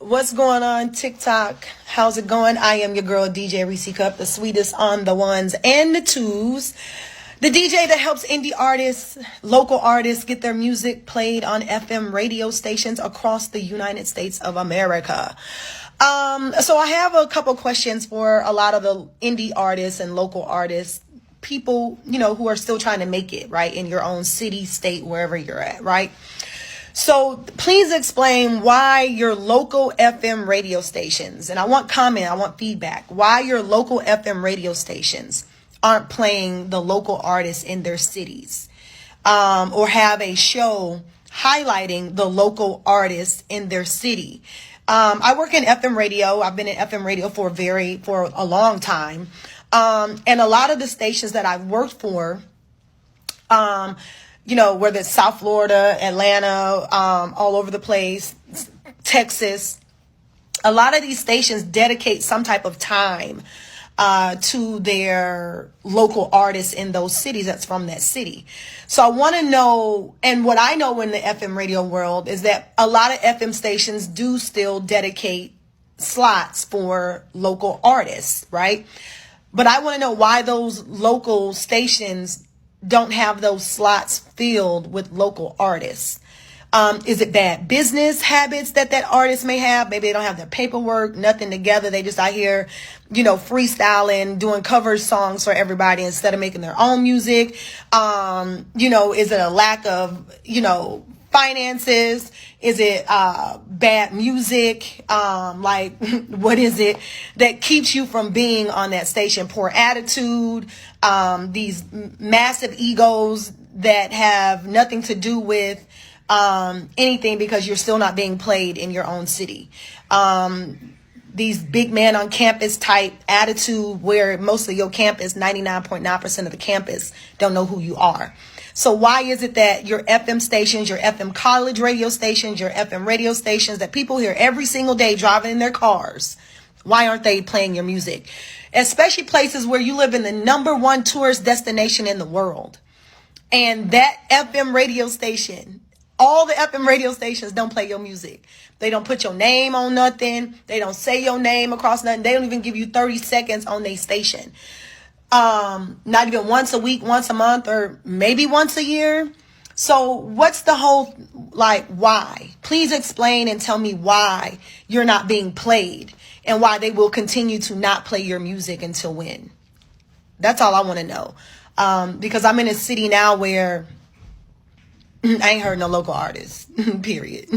What's going on, TikTok? How's it going? I am your girl, DJ Reese Cup, the sweetest on the ones and the twos. The DJ that helps indie artists, local artists get their music played on FM radio stations across the United States of America. So I have a couple questions for a lot of the indie artists and local artists, people, who are still trying to make it, right, in your own city, state, wherever you're at, right? So please explain why your local FM radio stations, and I want comment, I want feedback, why your local FM radio stations aren't playing the local artists in their cities, or have a show highlighting the local artists in their city. I work in FM radio. I've been in FM radio for a long time. And a lot of the stations that I've worked for, whether it's South Florida, Atlanta, all over the place, Texas, a lot of these stations dedicate some type of time to their local artists in those cities that's from that city. So I want to know, and what I know in the FM radio world is that a lot of FM stations do still dedicate slots for local artists, right? But I want to know why those local stations don't have those slots filled with local artists. Is it bad business habits that artist may have? Maybe they don't have their paperwork, nothing together. They just out here, freestyling, doing cover songs for everybody instead of making their own music. Is it a lack of, finances? Is it bad music? What is it that keeps you from being on that station? Poor attitude, these massive egos that have nothing to do with anything because you're still not being played in your own city. These big man on campus type attitude where most of your campus, 99.9% of the campus don't know who you are. So why is it that your FM stations, your FM college radio stations, your FM radio stations that people hear every single day driving in their cars, why aren't they playing your music? Especially places where you live in the #1 tourist destination in the world. And that FM radio station, all the FM radio stations don't play your music. They don't put your name on nothing. They don't say your name across nothing. They don't even give you 30 seconds on their station. Not even once a week, once a month, or maybe once a year. So what's the whole, why? Please explain and tell me why you're not being played and why they will continue to not play your music until when. That's all I want to know. Because I'm in a city now where I ain't heard no local artists, period.